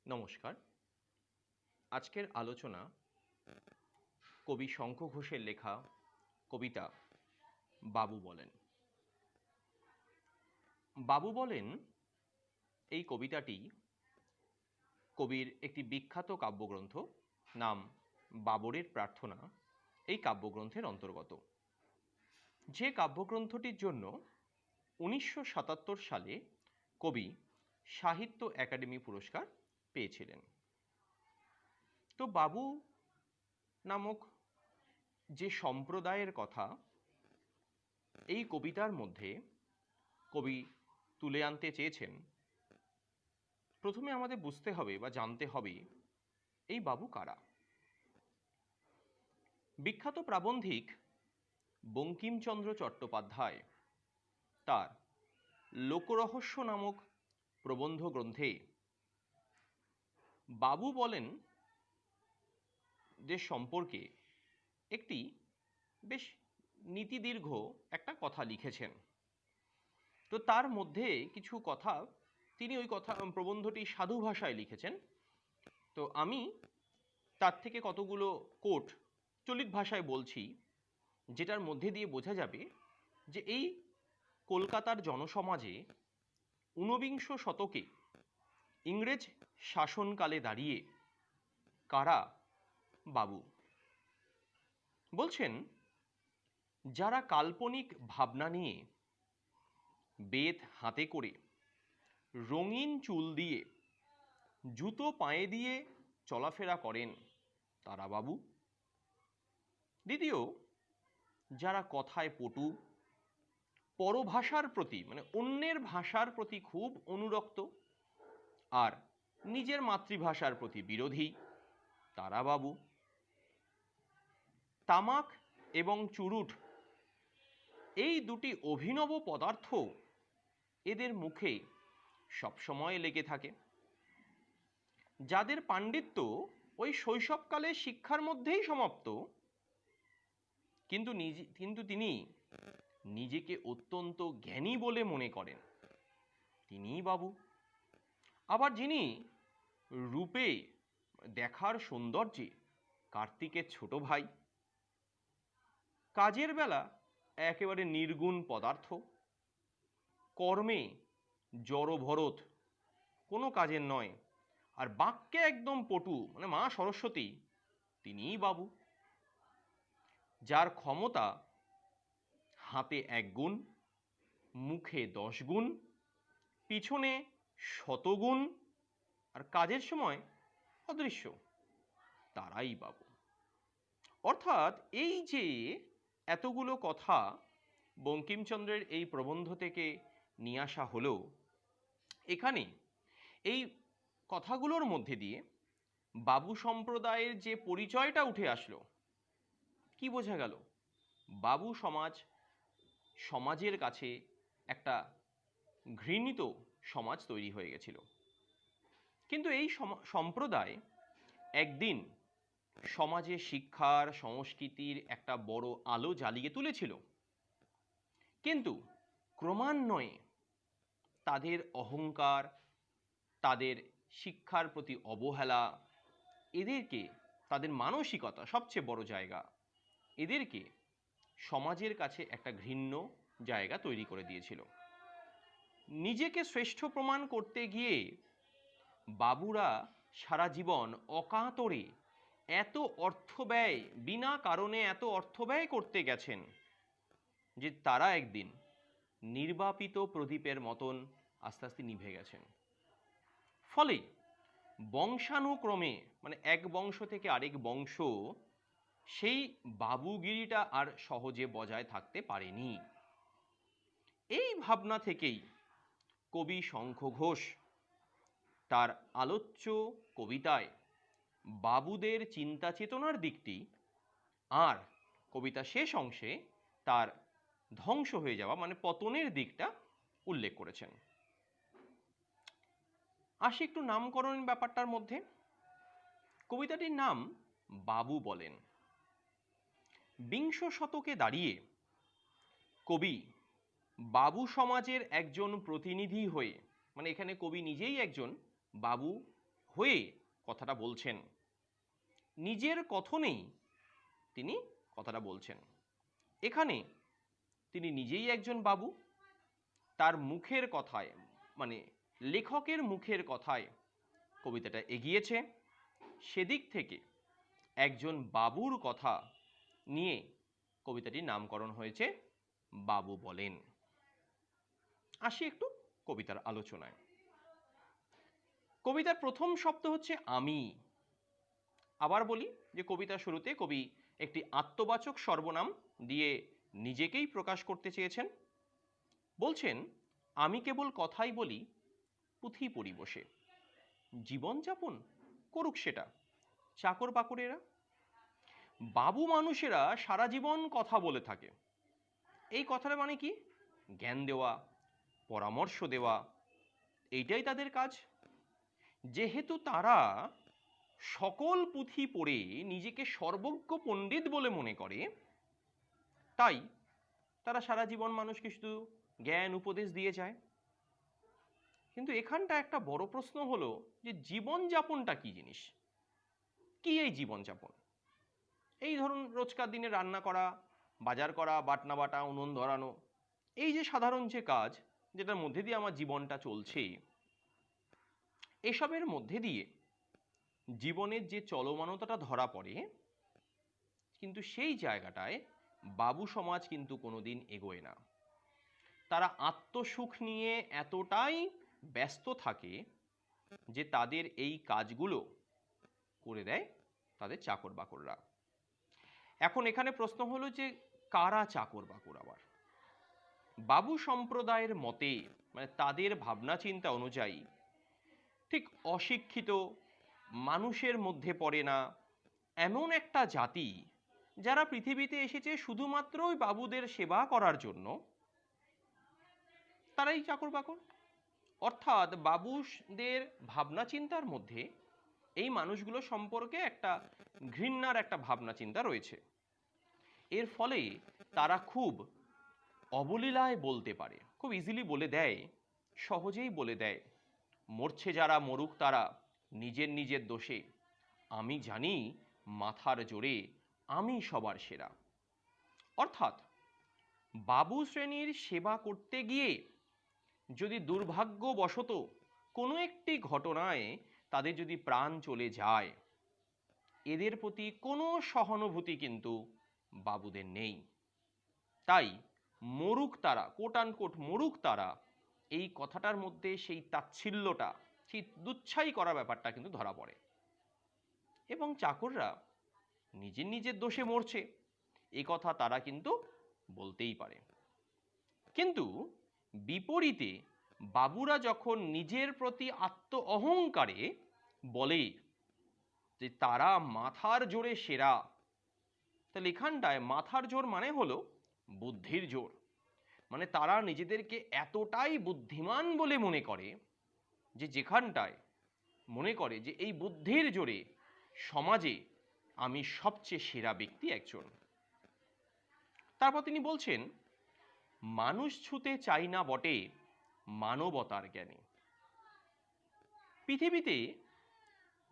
নমস্কার। আজকের আলোচনা কবি শঙ্খ ঘোষের লেখা কবিতা বাবু বলেন। বাবু বলেন এই কবিতাটি কবির একটি বিখ্যাত কাব্যগ্রন্থ, নাম বাবরের প্রার্থনা, এই কাব্যগ্রন্থের অন্তর্গত। যে কাব্যগ্রন্থটির জন্য 1977 সালে কবি সাহিত্য একাডেমি পুরস্কার পেয়েছিলেন। তো বাবু নামক যে সম্প্রদায়ের কথা এই কবিতার মধ্যে কবি তুলে আনতে চেয়েছেন, প্রথমে আমাদের বুঝতে হবে বা জানতে হবে এই বাবু কারা। বিখ্যাত প্রাবন্ধিক বঙ্কিমচন্দ্র চট্টোপাধ্যায় তার লোকরহস্য নামক প্রবন্ধ গ্রন্থে বাবু বলেন যে সম্পর্কে একটি বেশ নীতিদীর্ঘ একটা কথা লিখেছেন। তো তার মধ্যে কিছু কথা তিনি ওই কথা প্রবন্ধটি সাধু ভাষায় লিখেছেন। তো আমি তার থেকে কতগুলো কোট চলিত ভাষায় বলছি, যেটার মধ্যে দিয়ে বোঝা যাবে যে এই কলকাতার জনসমাজে ঊনবিংশ শতকে ইংরেজ শাসনকালে দাঁড়িয়ে কারা বাবু। বলছেন, যারা কাল্পনিক ভাবনা নিয়ে বেত হাতে করে রঙিন চুল দিয়ে জুতো পায়ে দিয়ে চলাফেরা করেন তারা বাবু। দ্বিতীয়, যারা কথায় পটু, পরভাষার প্রতি মানে অন্যের ভাষার প্রতি খুব অনুরক্ত আর নিজের মাতৃভাষার প্রতি বিরোধী তারা বাবু। তামাক এবং চুরুট এই দুটি অভিনব পদার্থ এদের মুখে সবসময় লেগে থাকে। যাদের পাণ্ডিত্য ওই শৈশবকালে শিক্ষার মধ্যেই সমাপ্ত, কিন্তু তিনি নিজেকে অত্যন্ত জ্ঞানী বলে মনে করেন, তিনিই বাবু। আবার যিনি রূপে দেখার সৌন্দর্যে কার্তিকের ছোট ভাই, কাজের বেলা একেবারে নির্গুণ পদার্থ, কর্মে জড়ভরত, কোনো কাজের নয়, আর বাক্যে একদম পটু মানে মা সরস্বতী, তিনিই বাবু। যার ক্ষমতা হাতে 1 গুণ, মুখে 10 গুণ, পিছনে 100 গুণ, আর কাজের সময় অদৃশ্য, তারাই বাবু। অর্থাৎ এই যে এতগুলো কথা বঙ্কিমচন্দ্রের এই প্রবন্ধ থেকে নিয়ে আসা হলো, এখানে এই কথাগুলোর মধ্যে দিয়ে বাবু সম্প্রদায়ের যে পরিচয়টা উঠে আসলো, কি বোঝা গেল? বাবু সমাজের কাছে একটা ঘৃণিত সমাজ তৈরি হয়ে গেছিল। কিন্তু এই সম্প্রদায় একদিন সমাজে শিক্ষার সংস্কৃতির একটা বড় আলো জ্বালিয়ে তুলেছিল, কিন্তু ক্রমান্বয়ে তাদের অহংকার, তাদের শিক্ষার প্রতি অবহেলা, এদেরকে, তাদের মানসিকতা সবচেয়ে বড় জায়গা, এদেরকে সমাজের কাছে একটা ঘৃণ্য জায়গা তৈরি করে দিয়েছিল। নিজেকে শ্রেষ্ঠ প্রমাণ করতে গিয়ে বাবুরা সারা জীবন অকাতরে এত অর্থ ব্যয়, বিনা কারণে এত অর্থ ব্যয় করতে গেছেন যে তারা একদিন নির্বাপিত প্রদীপের মতন আস্তে আস্তে নিভে গেছেন। ফলে বংশানুক্রমে মানে এক বংশ থেকে আরেক বংশ সেই বাবুগিরিটা আর সহজে বজায় থাকতে পারেনি। এই ভাবনা থেকেই কবি শঙ্খ ঘোষ তার আলোচ্য কবিতায় বাবুদের চিন্তা চেতনার দিকটি আর কবিতা শেষ অংশে তার ধ্বংস হয়ে যাওয়া মানে পতনের দিকটা উল্লেখ করেছেন। আসি একটু নামকরণ ব্যাপারটার মধ্যে। কবিতাটির নাম বাবু বলেন। বিংশ শতকে দাঁড়িয়ে কবি বাবু সমাজের একজন প্রতিনিধি হয়ে, মানে এখানে কবি নিজেই একজন বাবু হয়ে কথাটা বলছেন, নিজের কথনেই তিনি কথাটা বলছেন। এখানে তিনি নিজেই একজন বাবু, তার মুখের কথায় মানে লেখকের মুখের কথায় কবিতাটা এগিয়েছে, সেদিক থেকে একজন বাবুর কথা নিয়ে কবিতাটির নামকরণ হয়েছে বাবু বলেন। আসি একটু কবিতার আলোচনায়। কবিতার প্রথম শব্দ হচ্ছে আমি। আবার বলি যে কবিতার শুরুতে কবি একটি আত্মবাচক সর্বনাম দিয়ে নিজেকেই প্রকাশ করতে চেয়েছেন। বলছেন, আমি কেবল কথাই বলি, পুঁথি পড়ি বসে, জীবনযাপন করুক সেটা চাকর বাকরেরা। বাবু মানুষেরা সারা জীবন কথা বলে থাকে। এই কথাটা মানে কি? জ্ঞান দেওয়া, পরামর্শ দেওয়া, এইটাই তাদের কাজ। যেহেতু তারা সকল পুঁথি পড়ে নিজেকে সর্বজ্ঞ পণ্ডিত বলে মনে করে, তাই তারা সারা জীবন মানুষকে শুধু জ্ঞান উপদেশ দিয়ে যায়। কিন্তু এখানটা একটা বড় প্রশ্ন হলো যে জীবনযাপনটা কি জিনিস? কি এই জীবনযাপন? এই ধরুন রোজকার দিনে রান্না করা, বাজার করা, বাটনা বাটা, উনুন ধরানো, এই যে সাধারণ যে কাজ যেটার মধ্যে দিয়ে আমার জীবনটা চলছে, এসবের মধ্যে দিয়ে জীবনের যে চলমানতাটা ধরা পড়ে, কিন্তু সেই জায়গাটায় বাবু সমাজ কিন্তু কোনোদিন এগোয় না। তারা আত্মসুখ নিয়ে এতটাই ব্যস্ত থাকে যে তাদের এই কাজগুলো করে দেয় তাদের চাকর বাকররা। এখন এখানে প্রশ্ন হলো যে কারা চাকর বাকর? আবার বাবু সম্প্রদায়ের মতে মানে তাদের ভাবনা চিন্তা অনুযায়ী ঠিক অশিক্ষিত, মানুষের মধ্যে পড়ে না এমন একটা জাতি যারা পৃথিবীতে এসেছে শুধুমাত্র ওই বাবুদের সেবা করার জন্য, তারাই চাকর বাকর। অর্থাৎ বাবুদের ভাবনা চিন্তার মধ্যে এই মানুষগুলো সম্পর্কে একটা ঘৃণার একটা ভাবনা চিন্তা রয়েছে। এর ফলে তারা খুব অবলীলায় বলতে পারে, খুব ইজিলি বলে দেয়, সহজেই বলে দেয়, মরছে যারা মরুক তারা নিজের নিজের দোষে, আমি জানি মাথার জোরে আমি সবার সেরা। অর্থাৎ বাবু শ্রেণীর সেবা করতে গিয়ে যদি দুর্ভাগ্যবশত কোনো একটি ঘটনায় তাদের যদি প্রাণ চলে যায়, এদের প্রতি কোনো সহানুভূতি কিন্তু বাবুদের নেই। তাই মরুক তারা, কোট আনকোট মরুক তারা, এই কথাটার মধ্যে সেই তাচ্ছিল্যটা, সেই দুচ্ছাই করা ব্যাপারটা কিন্তু ধরা পড়ে। এবং চাকররা নিজের নিজের দোষে মরছে এ কথা তারা কিন্তু বলতেই পারে। কিন্তু বিপরীতে বাবুরা যখন নিজের প্রতি আত্ম অহংকারে বলে যে তারা মাথার জোরে সেরা, তাহলে এখানটায় মাথার জোর মানে হলো বুদ্ধির জোর। মানে তারা নিজেদেরকে এতটাই বুদ্ধিমান বলে মনে করে যে যেখানটায় মনে করে যে এই বুদ্ধির জোরে সমাজে আমি সবচেয়ে সেরা ব্যক্তি একজন। তারপর তিনি বলছেন, মানুষ ছুতে চাই না বটে মানবতার জ্ঞানে। পৃথিবীতে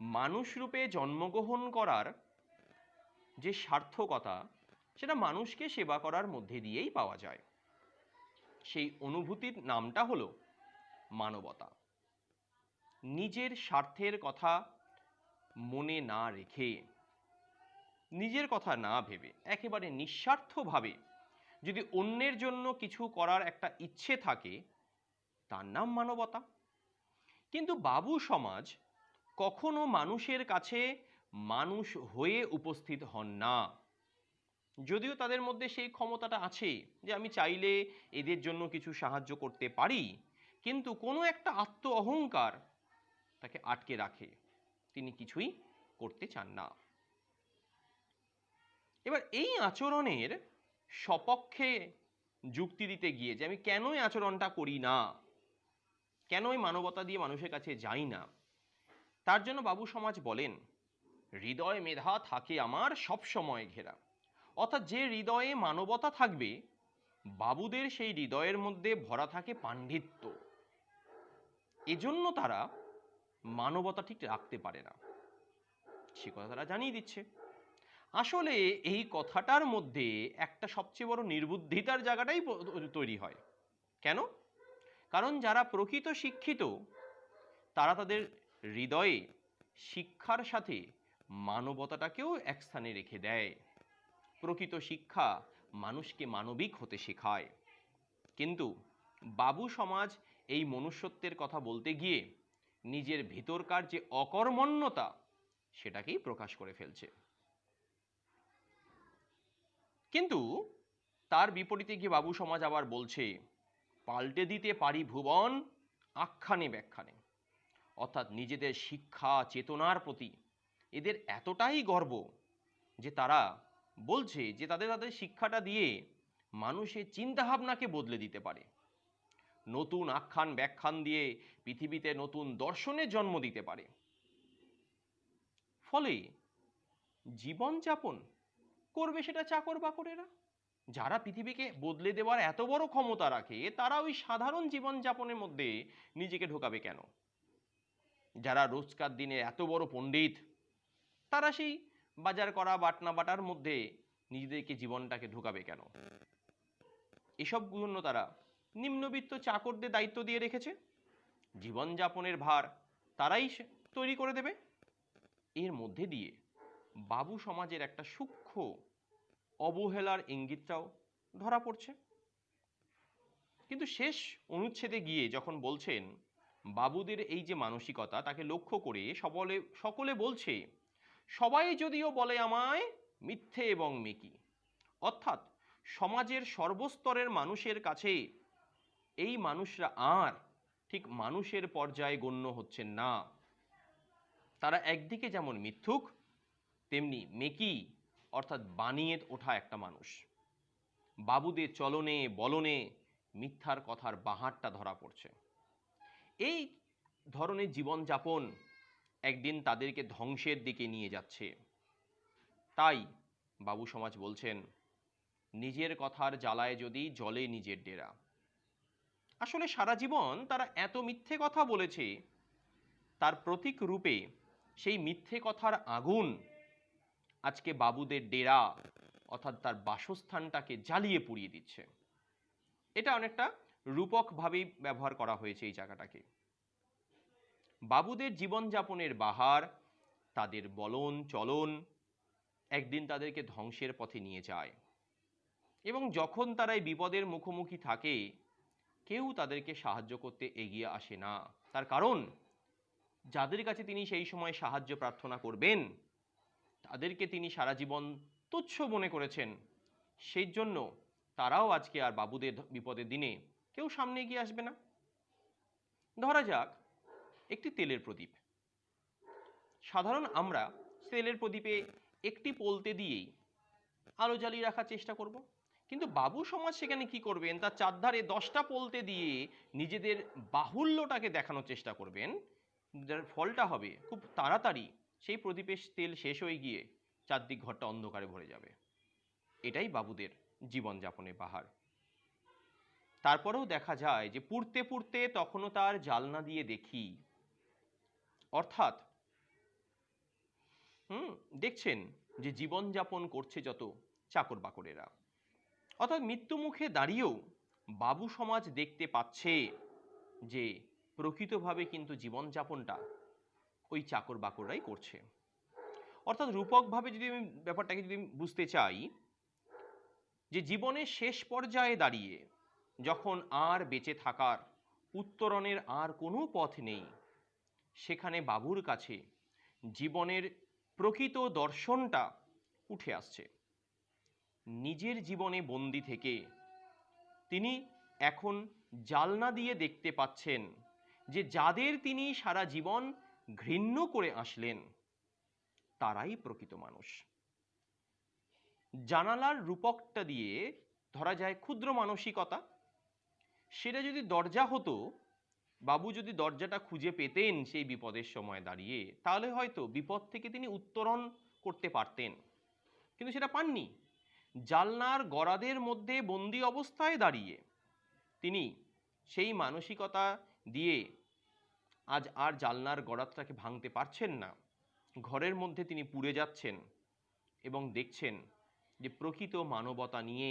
মানুষ রূপে জন্মগ্রহণ করার যে সার্থকতা, সেটা মানুষকে সেবা করার মধ্যে দিয়েই পাওয়া যায়। সেই অনুভূতির নামটা হলো মানবতা। নিজের স্বার্থের কথা মনে না রেখে, নিজের কথা না ভেবে একেবারে নিঃস্বার্থভাবে যদি অন্যের জন্য কিছু করার একটা ইচ্ছে থাকে, তার নাম মানবতা। কিন্তু বাবু সমাজ কখনো মানুষের কাছে মানুষ হয়ে উপস্থিত হন না। যদিও তাদের মধ্যে সেই ক্ষমতাটা আছে যে আমি চাইলে এদের জন্য কিছু সাহায্য করতে পারি, কিন্তু কোনো একটা আত্ম অহংকার তাকে আটকে রাখে, তিনি কিছুই করতে চান না। এবার এই আচরণের সপক্ষে যুক্তি দিতে গিয়ে যে আমি কেন এই আচরণটা করি না, কেন এই মানবতা দিয়ে মানুষের কাছে যাই না, তার জন্য বাবু সমাজ বলেন, হৃদয় মেধা থাকে আমার সব সময় ঘেরা। অর্থাৎ যে হৃদয়ে মানবতা থাকবে, বাবুদের সেই হৃদয়ের মধ্যে ভরা থাকে পাণ্ডিত্য। এজন্য তারা মানবতা ঠিক রাখতে পারে না, সে কথা তারা জানিয়ে দিচ্ছে। আসলে এই কথাটার মধ্যে একটা সবচেয়ে বড় নির্বুদ্ধিতার জায়গাটাই তৈরি হয়। কেন? কারণ যারা প্রকৃত শিক্ষিত তারা তাদের হৃদয়ে শিক্ষার সাথে মানবতাটাকেও এক স্থানে রেখে দেয়। প্রকৃত শিক্ষা মানুষকে মানবিক হতে শেখায়। কিন্তু বাবু সমাজ এই মনুষ্যত্বের কথা বলতে গিয়ে নিজের ভিতরকার যে অকর্মণ্যতা সেটাকেই প্রকাশ করে ফেলছে। কিন্তু তার বিপরীতে গিয়ে বাবু সমাজ আবার বলছে, পাল্টে দিতে পারি ভুবন আখ্যানে ব্যাখ্যানে। অর্থাৎ নিজেদের শিক্ষা চেতনার প্রতি এদের এতটাই গর্ব যে তারা বলছে যে তাদের শিক্ষাটা দিয়ে মানুষের চিন্তাভাবনাকে বদলে দিতে পারে, নতুন আখ্যান ব্যাখ্যান দিয়ে পৃথিবীতে নতুন দর্শনের জন্ম দিতে পারে। ফলে জীবনযাপন করবে সেটা চাকর বাকরেরা। যারা পৃথিবীকে বদলে দেওয়ার এত বড় ক্ষমতা রাখে তারা ওই সাধারণ জীবনযাপনের মধ্যে নিজেকে ঢোকাবে কেন? যারা রোজকার দিনে এত বড় পণ্ডিত তারা সেই বাজার করা বাটনা বাটার মধ্যে নিজেদেরকে জীবনটাকে ঢোকাবে কেন? এসব জন্য তারা নিম্নবিত্ত চাকরদের দায়িত্ব দিয়ে রেখেছে, জীবনযাপনের ভার তারাই তৈরি করে দেবে। এর মধ্যে দিয়ে বাবু সমাজের একটা সূক্ষ্ম অবহেলার ইঙ্গিতটাও ধরা পড়ছে। কিন্তু শেষ অনুচ্ছেদে গিয়ে যখন বলছেন বাবুদের এই যে মানসিকতা তাকে লক্ষ্য করে সকলে বলছে, সবাই যদিও বলে আমায় মিথ্যে এবং মেকি। অর্থাৎ সমাজের সর্বস্তরের মানুষের কাছে এই মানুষরা আর ঠিক মানুষের পর্যায়ে গণ্য হচ্ছেন না। তারা একদিকে যেমন মিথ্যুক তেমনি মেকি অর্থাৎ বানিয়ে ওঠা একটা মানুষ। বাবুদের চলনে বলনে মিথ্যার কথার বাহারটা ধরা পড়ছে। এই ধরনের জীবনযাপন একদিন তাদেরকে ধ্বংসের দিকে নিয়ে যাচ্ছে। তাই বাবু সমাজ বলছেন, নিজের কথার জ্বালায় যদি জ্বলে নিজের ডেরা। আসলে সারা জীবন তারা এত মিথ্যে কথা বলেছে, তার প্রতীক রূপে সেই মিথ্যে কথার আগুন আজকে বাবুদের ডেরা অর্থাৎ তার বাসস্থানটাকে জ্বালিয়ে পুড়িয়ে দিচ্ছে। এটা অনেকটা রূপকভাবেই ব্যবহার করা হয়েছে এই জায়গাটাকে। বাবুদের জীবনযাপনের বাহার, তাদের বলন চলন একদিন তাদেরকে ধ্বংসের পথে নিয়ে যায়। এবং যখন তারা এই বিপদের মুখোমুখি থাকে কেউ তাদেরকে সাহায্য করতে এগিয়ে আসে না। তার কারণ যাদের কাছে তিনি সেই সময় সাহায্য প্রার্থনা করবেন তাদেরকে তিনি সারা জীবন তুচ্ছ মনে করেছেন। সেই জন্য তারাও আজকে আর বাবুদের বিপদের দিনে কেউ সামনে এগিয়ে আসবে না। ধরা যাক একটি তেলের প্রদীপ। সাধারণ আমরা তেলের প্রদীপে একটি পোলতে দিয়েই আলো জ্বালিয়ে রাখার চেষ্টা করব, কিন্তু বাবু সমাজ সেখানে কি করবেন, তার চারধারে 10টা পোলতে দিয়ে নিজেদের বাহুল্যটাকে দেখানোর চেষ্টা করবেন। যার ফলটা হবে খুব তাড়াতাড়ি সেই প্রদীপের তেল শেষ হয়ে গিয়ে চারদিক ঘরটা অন্ধকারে ভরে যাবে। এটাই বাবুদের জীবনযাপনের বাহার। তারপরেও দেখা যায় যে পুড়তে পুড়তে তখনও তার জ্বালনা দিয়ে দেখি। অর্থাৎ দেখছেন যে জীবনযাপন করছে যত চাকর বাকরেরা, অর্থাৎ মৃত্যু মুখে দাঁড়িয়েও বাবু সমাজ দেখতে পাচ্ছে যে প্রকৃতভাবে কিন্তু জীবনযাপনটা ওই চাকর বাকররাই করছে। অর্থাৎ রূপকভাবে যদি আমি ব্যাপারটাকে যদি বুঝতে চাই, যে জীবনের শেষ পর্যায়ে দাঁড়িয়ে যখন আর বেঁচে থাকার উত্তরণের আর কোনো পথ নেই, সেখানে বাবুর কাছে জীবনের প্রকৃত দর্শনটা উঠে আসছে। নিজের জীবনে বন্দী থেকে তিনি এখন জালনা দিয়ে দেখতে পাচ্ছেন যে যাদের তিনি সারা জীবন ঘৃণ্য করে আসলেন তারাই প্রকৃত মানুষ। জানালার রূপকটা দিয়ে ধরা যায় ক্ষুদ্র মানসিকতা, সেটা যদি দরজা হতো, বাবু যদি দরজাটা খুঁজে পেতেন সেই বিপদের সময় দাঁড়িয়ে, তাহলে হয়তো বিপদ থেকে তিনি উত্তরণ করতে পারতেন, কিন্তু সেটা পাননি। জালনার গরাদের মধ্যে বন্দি অবস্থায় দাঁড়িয়ে তিনি সেই মানসিকতা দিয়ে আজ আর জানলার গড়াতটাকে ভাঙতে পারছেন না, ঘরের মধ্যে তিনি পুড়ে যাচ্ছেন এবং দেখছেন যে প্রকৃত মানবতা নিয়ে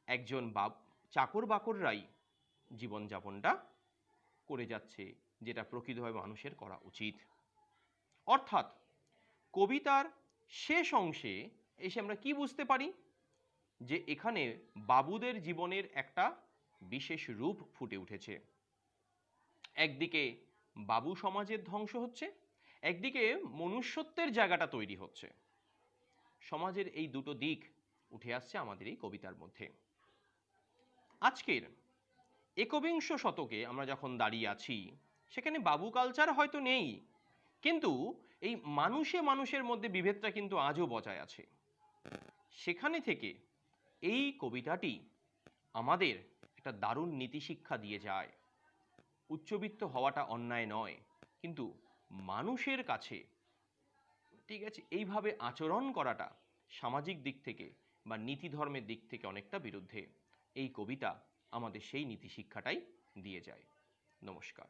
একজন চাকর বাকররাই জীবনযাপনটা করে যাচ্ছে, যেটা প্রকৃতভাবে মানুষের করা উচিত। অর্থাৎ কবিতার শেষ অংশে এসে আমরা কি বুঝতে পারি, যে এখানে বাবুদের জীবনের একটা বিশেষ রূপ ফুটে উঠেছে। একদিকে বাবু সমাজের ধ্বংস হচ্ছে, একদিকে মনুষ্যত্বের জায়গাটা তৈরি হচ্ছে। সমাজের এই দুটো দিক উঠে আসছে আমাদের এই কবিতার মধ্যে। আজকের একবিংশ শতকে আমরা যখন দাঁড়িয়ে আছি, সেখানে বাবু কালচার হয়তো নেই, কিন্তু এই মানুষের মধ্যে বিভেদটা কিন্তু আজও বজায় আছে। সেখানে থেকে এই কবিতাটি আমাদের একটা দারুণ নীতিশিক্ষা দিয়ে যায়। উচ্চবিত্ত হওয়াটা অন্যায় নয়, কিন্তু মানুষের কাছে, ঠিক আছে, এইভাবে আচরণ করাটা সামাজিক দিক থেকে বা নীতি ধর্মের দিক থেকে অনেকটা বিরুদ্ধে। এই কবিতা আমাদের সেই নীতিশিক্ষাটাই দিয়ে যায়। নমস্কার।